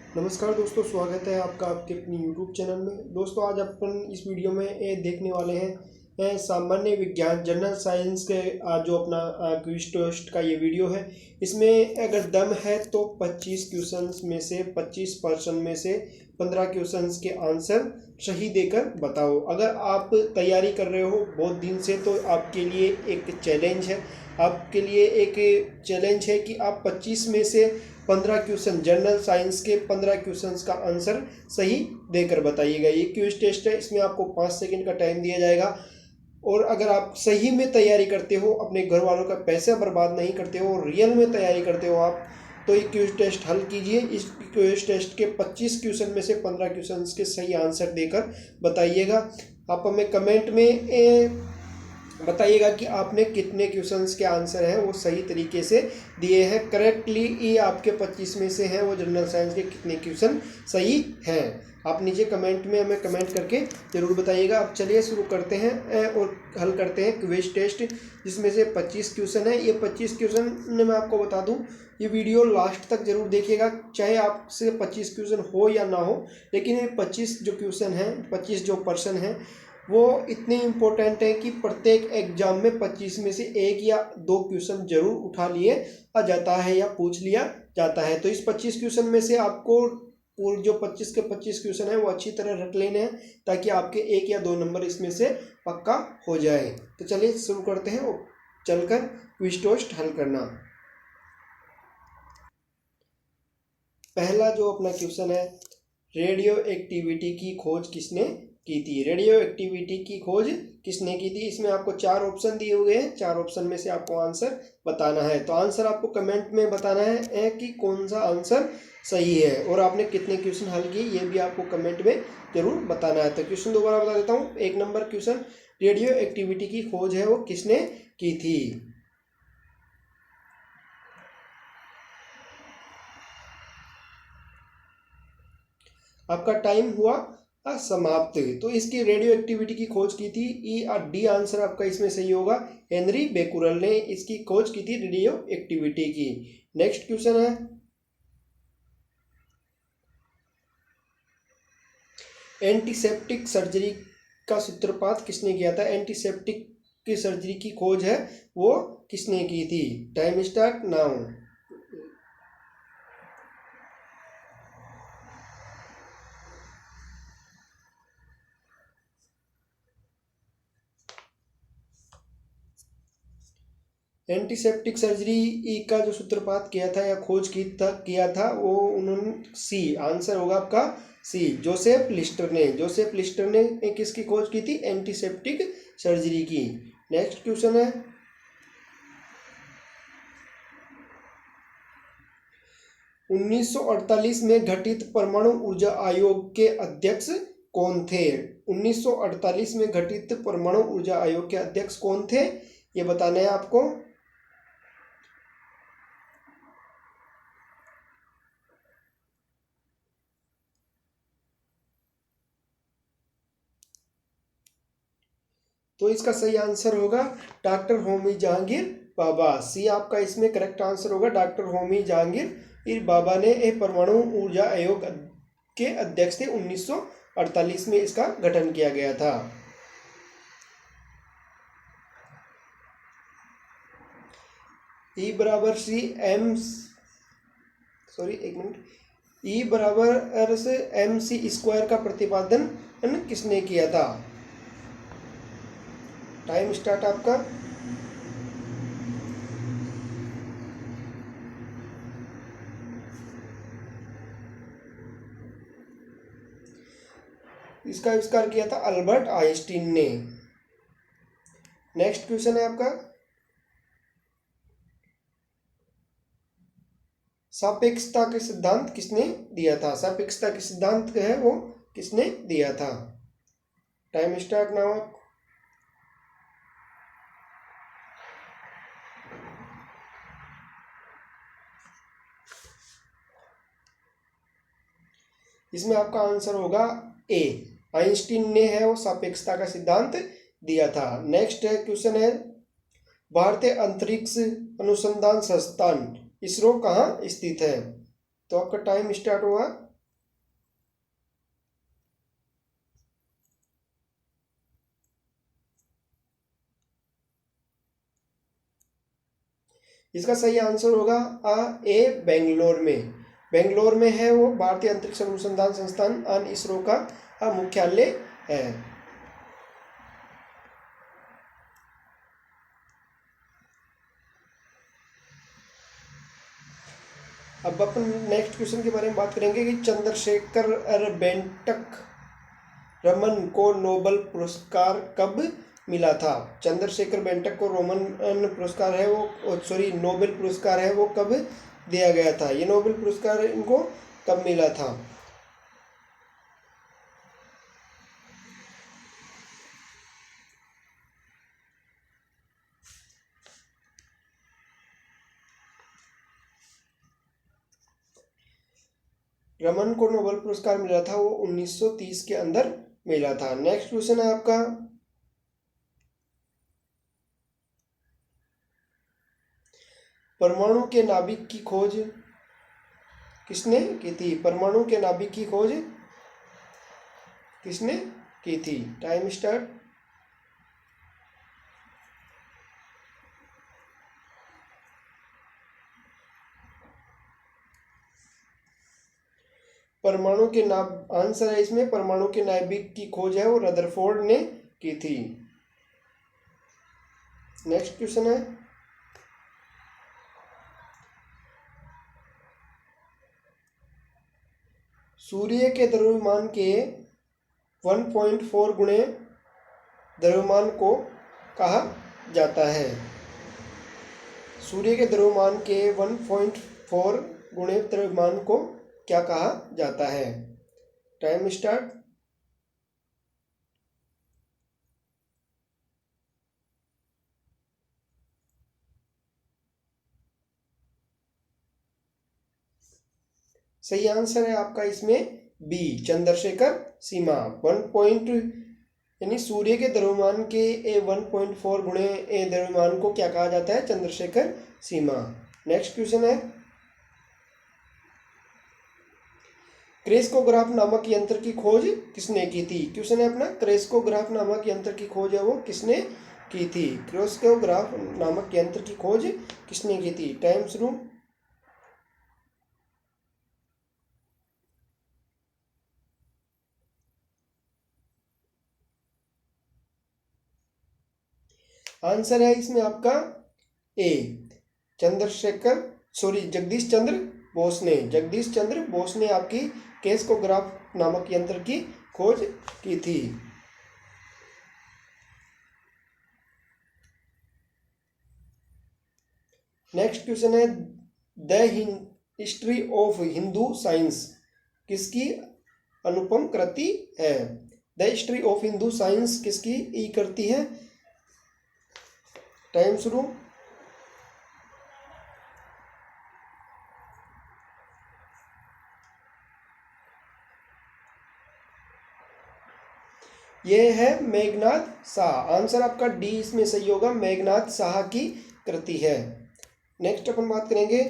नमस्कार दोस्तों, स्वागत है आपका आपके अपनी यूट्यूब चैनल में। दोस्तों आज अपन इस वीडियो में ये देखने वाले हैं सामान्य विज्ञान जनरल साइंस के आज जो अपना क्विज टेस्ट का ये वीडियो है। इसमें अगर दम है तो 25 क्वेश्चंस में से 25% में से 15 क्वेश्चंस के आंसर सही देकर बताओ। अगर आप तैयारी कर रहे हो बहुत दिन से तो आपके लिए एक चैलेंज है। आपके लिए एक चैलेंज है कि आप 25 में से 15 क्वेश्चन जनरल साइंस के 15 क्वेश्चंस का आंसर सही देकर बताइएगा। ये क्विज टेस्ट है, इसमें आपको 5 सेकंड का टाइम दिया जाएगा। और अगर आप सही में तैयारी करते हो, अपने घर वालों का पैसा बर्बाद नहीं करते हो, रियल में तैयारी करते हो आप, तो ये क्विज टेस्ट हल कीजिए। इस क्विज टेस्ट के 25 क्वेश्चन में से 15 क्वेश्चन के सही आंसर देकर बताइएगा। आप हमें कमेंट में बताइएगा कि आपने कितने क्वेश्चंस के आंसर हैं वो सही तरीके से दिए हैं। करेक्टली ये आपके 25 में से हैं वो जनरल साइंस के कितने क्वेश्चन सही हैं, आप नीचे कमेंट में हमें कमेंट करके ज़रूर बताइएगा। अब चलिए शुरू करते हैं और हल करते हैं क्विज टेस्ट, जिसमें से 25 क्वेश्चन है। ये 25 क्वेश्चन मैं आपको बता दूं, ये वीडियो लास्ट तक जरूर देखिएगा, चाहे आपसे 25 क्वेश्चन हो या ना हो। लेकिन ये 25 जो क्वेश्चन हैं, 25 जो पर्सन हैं, वो इतने इम्पोर्टेंट है कि प्रत्येक एग्जाम में 25 में से 1 या 2 क्वेश्चन जरूर उठा लिए आ जाता है या पूछ लिया जाता है। तो इस 25 क्वेश्चन में से आपको पूरे जो 25 के 25 क्वेश्चन है वो अच्छी तरह रट लेने हैं, ताकि आपके 1 या 2 नंबर इसमें से पक्का हो जाए। तो चलिए शुरू करते हैं और चलकर क्विज टेस्ट हल करना। पहला जो अपना क्वेश्चन है, रेडियो एक्टिविटी की खोज किसने की थी? रेडियो एक्टिविटी की खोज किसने की थी? इसमें आपको 4 ऑप्शन दिए हुए हैं, 4 ऑप्शन में से आपको आंसर बताना है। तो आंसर आपको कमेंट में बताना है कि कौन सा आंसर सही है, और आपने कितने क्वेश्चन हल किए ये भी आपको कमेंट में जरूर बताना है। तो क्वेश्चन दोबारा बता देता हूँ। 1 नंबर क्वेश्चन, रेडियो एक्टिविटी की खोज है वो किसने की थी? आपका टाइम हुआ समाप्त। तो इसकी रेडियो एक्टिविटी की खोज की थी, ई और डी आंसर आपका इसमें सही होगा। हेनरी बेकुरल ने इसकी खोज की थी रेडियो एक्टिविटी की। नेक्स्ट क्वेश्चन है, एंटीसेप्टिक सर्जरी का सूत्रपात किसने किया था? एंटीसेप्टिक की सर्जरी की खोज है वो किसने की थी? Time start now. Antiseptic surgery का जो सूत्रपात किया था या खोज किया था वो उन्होंने सी आंसर होगा आपका सी, जोसेफ लिस्टर ने। जोसेफ लिस्टर ने किसकी खोज की थी? एंटीसेप्टिक सर्जरी की। नेक्स्ट क्वेश्चन है, 1948 में गठित परमाणु ऊर्जा आयोग के अध्यक्ष कौन थे? 1948 में गठित परमाणु ऊर्जा आयोग के अध्यक्ष कौन थे ये बताना है आपको। तो इसका सही आंसर होगा डॉक्टर होमी जहांगीर बाबा। सी आपका इसमें करेक्ट आंसर होगा। डॉक्टर होमी जहांगीर बाबा ने परमाणु ऊर्जा आयोग के अध्यक्ष थे। 1948 में इसका गठन किया गया था। ई बराबर सी एम सॉरी एक मिनट, ई बराबर से एम सी स्क्वायर का प्रतिपादन किसने किया था? टाइम स्टार्ट आपका। इसका आविष्कार किया था अल्बर्ट आइंस्टीन ने। नेक्स्ट क्वेश्चन है आपका, सापेक्षता के सिद्धांत किसने दिया था? सापेक्षता के सिद्धांत है वो किसने दिया था? Time start now. इसमें आपका आंसर होगा ए, आइंस्टीन ने है वो सापेक्षता का सिद्धांत दिया था। नेक्स्ट क्वेश्चन है, भारतीय अंतरिक्ष अनुसंधान संस्थान इसरो कहाँ स्थित है? तो आपका टाइम स्टार्ट हुआ। इसका सही आंसर होगा ए बेंगलोर में। बेंगलोर में है वो भारतीय अंतरिक्ष अनुसंधान संस्थान इसरो का मुख्यालय है। अब अपन नेक्स्ट क्वेश्चन के बारे में बात करेंगे कि चंद्रशेखर बेंटक रमन को नोबेल पुरस्कार कब मिला था। चंद्रशेखर बेंटक को पुरस्कार है वो नोबेल पुरस्कार है वो कब दिया गया था। ये नोबेल पुरस्कार इनको कब मिला था। रमन को नोबेल पुरस्कार मिला था वो 1930 के अंदर मिला था। नेक्स्ट क्वेश्चन है आपका, परमाणु के नाभिक की खोज किसने की थी। परमाणु के नाभिक की खोज किसने की थी। Time start. परमाणु के आंसर है इसमें परमाणु के नाभिक की खोज है वो रदरफोर्ड ने की थी। नेक्स्ट क्वेश्चन है, सूर्य के द्रव्यमान के 1.4 गुणे द्रव्यमान को कहा जाता है। सूर्य के द्रव्यमान के 1.4 गुणे द्रव्यमान को क्या कहा जाता है। Time start. सही आंसर है आपका इसमें बी चंद्रशेखर सीमा। 1 यानी सूर्य के द्रव्यमान के 1.4 गुणे द्रव्यमान को क्या कहा जाता है, चंद्रशेखर सीमा। नेक्स्ट क्वेश्चन है, क्रेस्कोग्राफ नामक यंत्र की खोज किसने की थी। क्वेश्चन है अपना, क्रेस्कोग्राफ नामक यंत्र की खोज है वो किसने की थी। क्रेस्कोग्राफ नामक यंत्र की खोज किसने की थी। टाइम शुरू। आंसर है इसमें आपका ए जगदीश चंद्र बोस ने आपकी क्रेस्कोग्राफ नामक यंत्र की खोज की थी। नेक्स्ट क्वेश्चन है, the history of Hindu science किसकी अनुपम कृति है। The history of Hindu science किसकी ई कृति है। टाइम शुरू। यह है मेघनाथ शाह। आंसर आपका डी इसमें सही होगा, मेघनाथ शाह की कृति है। नेक्स्ट अपन बात करेंगे,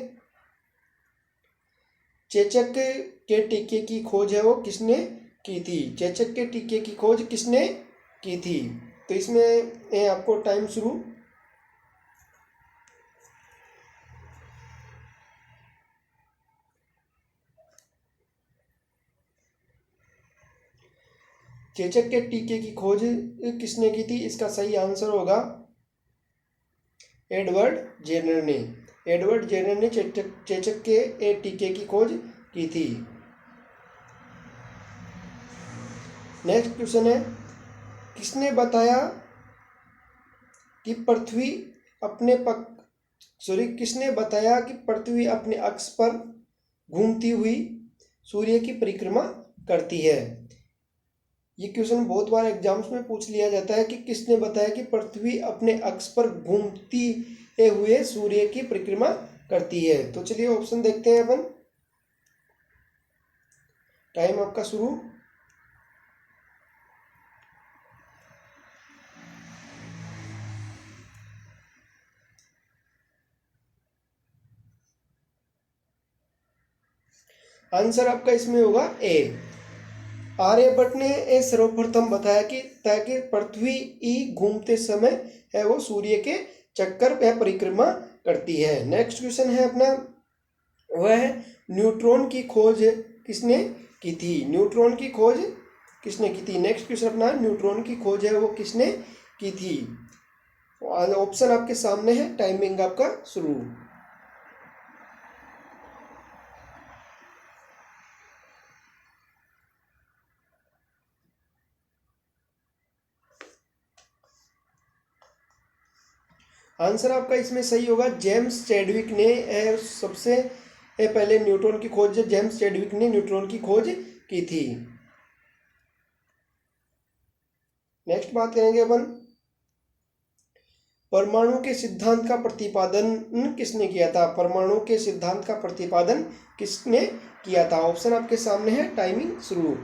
चेचक के टीके की खोज है वो किसने की थी। चेचक के टीके की खोज किसने की थी। तो इसमें आपको टाइम शुरू। चेचक के टीके की खोज किसने की थी। इसका सही आंसर होगा एडवर्ड जेनर ने चेचक के टीके की खोज की थी। नेक्स्ट क्वेश्चन है, किसने बताया कि पृथ्वी अपने अक्ष पर घूमती हुई सूर्य की परिक्रमा करती है। ये क्वेश्चन बहुत बार एग्जाम्स में पूछ लिया जाता है कि किसने बताया कि पृथ्वी अपने अक्ष पर घूमती हुए सूर्य की परिक्रमा करती है। तो चलिए ऑप्शन देखते हैं अपन। टाइम आपका शुरू। आंसर आपका इसमें होगा ए। आर्यभट्ट ने सर्वप्रथम बताया कि ताकि पृथ्वी घूमते समय है वो सूर्य के चक्कर या परिक्रमा करती है। नेक्स्ट क्वेश्चन है अपना, वह है न्यूट्रॉन की खोज किसने की थी? न्यूट्रॉन की खोज किसने की थी? नेक्स्ट क्वेश्चन अपना, न्यूट्रॉन की खोज है वो किसने की थी? ऑप्शन आपके सामने है, टाइमिंग आपका शुरू। आंसर आपका इसमें सही होगा, जेम्स चैडविक ने सबसे पहले न्यूट्रॉन की खोज, जेम्स चैडविक ने न्यूट्रॉन की खोज की थी। नेक्स्ट बात करेंगे अपन, परमाणु के सिद्धांत का प्रतिपादन किसने किया था? परमाणु के सिद्धांत का प्रतिपादन किसने किया था? ऑप्शन आपके सामने है, टाइमिंग शुरू।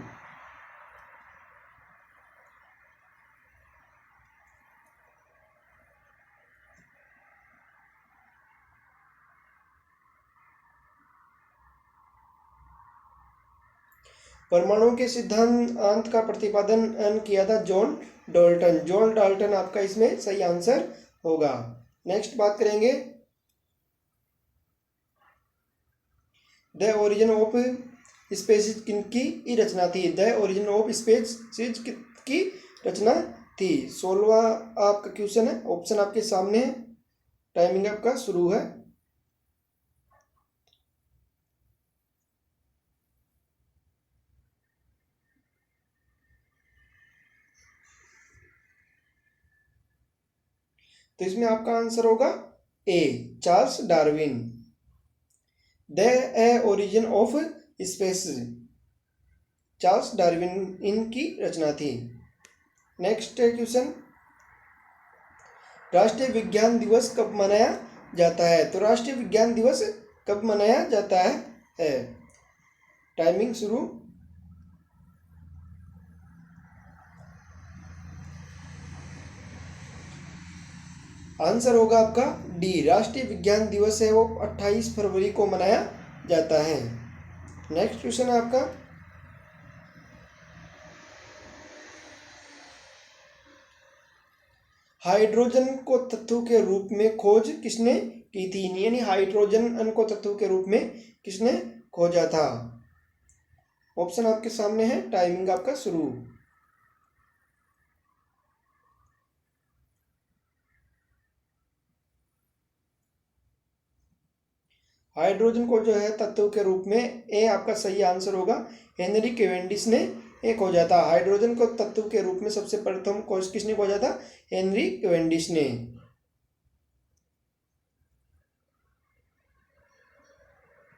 परमाणु के सिद्धांत का प्रतिपादन किया था जॉन डाल्टन। जॉन डाल्टन आपका इसमें सही आंसर होगा। नेक्स्ट बात करेंगे, द ओरिजिन ऑफ स्पेसीज किनकी रचना थी? द ओरिजिन ऑफ स्पेसीज की रचना थी। 16वां आपका क्वेश्चन है, ऑप्शन आपके सामने है, टाइमिंग आपका शुरू है। तो इसमें आपका आंसर होगा A, Charles Darwin. The origin of species, Charles Darwin इनकी रचना थी। नेक्स्ट क्वेश्चन, राष्ट्रीय विज्ञान दिवस कब मनाया जाता है? तो राष्ट्रीय विज्ञान दिवस कब मनाया जाता है? टाइमिंग शुरू। आंसर होगा आपका डी, राष्ट्रीय विज्ञान दिवस है वो 28 फरवरी को मनाया जाता है। नेक्स्ट क्वेश्चन है आपका, हाइड्रोजन को तत्व के रूप में खोज किसने की थी? यानी हाइड्रोजन को तत्व के रूप में किसने खोजा था? ऑप्शन आपके सामने है, टाइमिंग आपका शुरू। हाइड्रोजन को जो है तत्व के रूप में, ए आपका सही आंसर होगा, हेनरी कैवेंडिश ने खोजा था। हाइड्रोजन को तत्व के रूप में सबसे प्रथम खोज किसने खोजा था? हेनरी कैवेंडिश ने।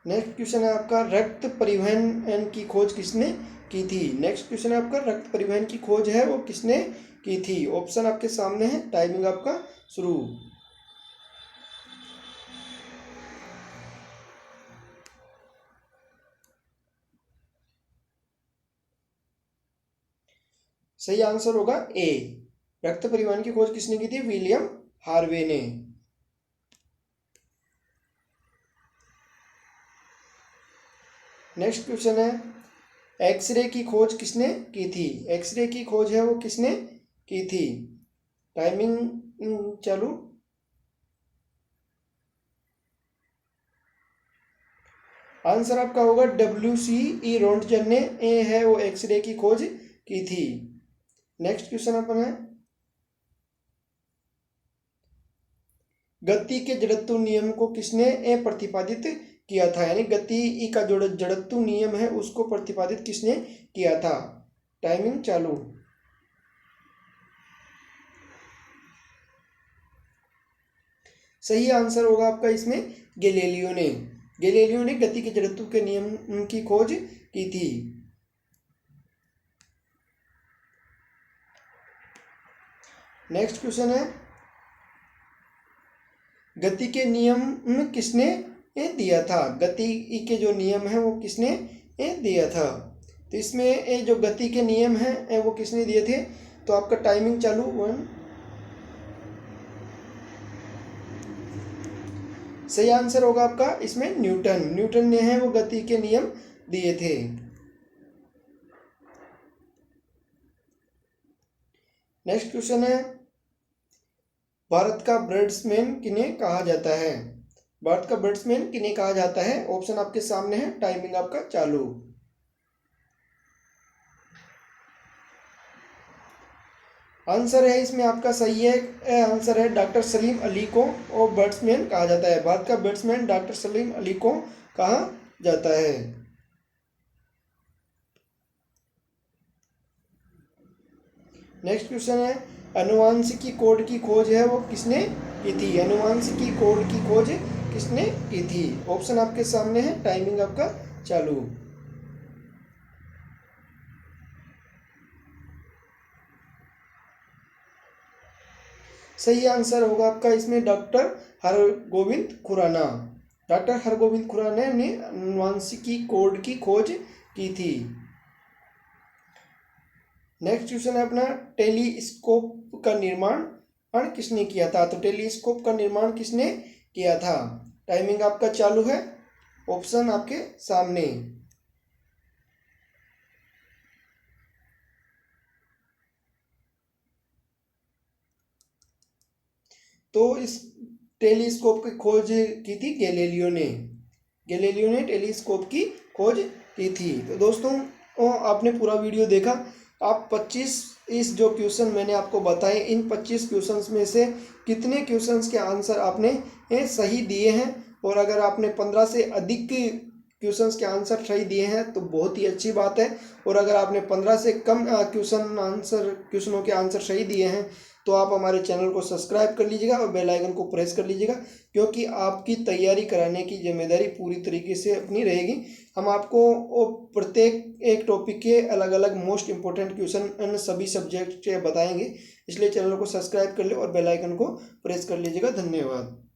नेक्स्ट क्वेश्चन है आपका, रक्त परिवहन की खोज किसने की थी? नेक्स्ट क्वेश्चन है आपका, रक्त परिवहन की खोज है वो किसने की थी? ऑप्शन आपके सामने है, टाइमिंग आपका शुरू। सही आंसर होगा ए, रक्त परिवहन की खोज किसने की थी? विलियम हार्वे ने। नेक्स्ट क्वेश्चन है, एक्सरे की खोज किसने की थी? एक्सरे की खोज है वो किसने की थी? टाइमिंग चालू। आंसर आपका होगा WCE रोंटगन ने है वो एक्सरे की खोज की थी। नेक्स्ट क्वेश्चन अपन है, गति के जड़त्व नियम को किसने प्रतिपादित किया था? यानी गति का जो जड़त्व नियम है उसको प्रतिपादित किसने किया था? टाइमिंग चालू। सही आंसर होगा आपका इसमें गैलीलियो ने। गैलीलियो ने गति के जड़त्व के नियम की खोज की थी। नेक्स्ट क्वेश्चन है, गति के नियम किसने दिया था? गति के जो नियम है वो किसने दिया था? तो इसमें जो गति के नियम है वो किसने दिए थे? तो आपका टाइमिंग चालू। 1। सही आंसर होगा आपका इसमें न्यूटन। न्यूटन ने है वो गति के नियम दिए थे। नेक्स्ट क्वेश्चन है, भारत का ब्रैड्समैन किन्हें कहा जाता है? भारत का बैट्समैन किन्हें कहा जाता है? ऑप्शन आपके सामने है, टाइमिंग आपका चालू। आंसर है इसमें आपका सही है, आंसर है डॉक्टर सलीम अली को और बैट्समैन कहा जाता है। भारत का बैट्समैन डॉक्टर सलीम अली को कहा जाता है। नेक्स्ट क्वेश्चन है, अनुवांशिकी कोड की खोज है वो किसने की थी? अनुवांशिकी कोड की खोज किसने की थी? ऑप्शन आपके सामने है, टाइमिंग आपका चालू। सही आंसर होगा आपका इसमें डॉक्टर हरगोविंद खुराना। डॉक्टर हरगोविंद खुराना ने अनुवांशिकी कोड की खोज की थी। नेक्स्ट क्वेश्चन है अपना, टेलीस्कोप का निर्माण किसने किया था? तो टेलीस्कोप का निर्माण किसने किया था? टाइमिंग आपका चालू है, ऑप्शन आपके सामने। तो इस टेलीस्कोप की खोज की थी गैलीलियो ने। गैलीलियो ने टेलीस्कोप की खोज की थी। तो दोस्तों आपने पूरा वीडियो देखा। आप 25 इस जो क्वेश्चन मैंने आपको बताए, इन 25 क्वेश्चंस में से कितने क्वेश्चंस के आंसर आपने सही दिए हैं? और अगर आपने 15 से अधिक क्वेश्चंस के आंसर सही दिए हैं तो बहुत ही अच्छी बात है। और अगर आपने 15 से कम क्वेश्चनों के आंसर सही दिए हैं तो आप हमारे चैनल को सब्सक्राइब कर लीजिएगा और बेल आइकन को प्रेस कर लीजिएगा, क्योंकि आपकी तैयारी कराने की जिम्मेदारी पूरी तरीके से अपनी रहेगी। हम आपको प्रत्येक एक टॉपिक के अलग अलग मोस्ट इंपॉर्टेंट क्वेश्चन सभी सब्जेक्ट के बताएंगे, इसलिए चैनल को सब्सक्राइब कर ले और बेल आइकन को प्रेस कर लीजिएगा। धन्यवाद।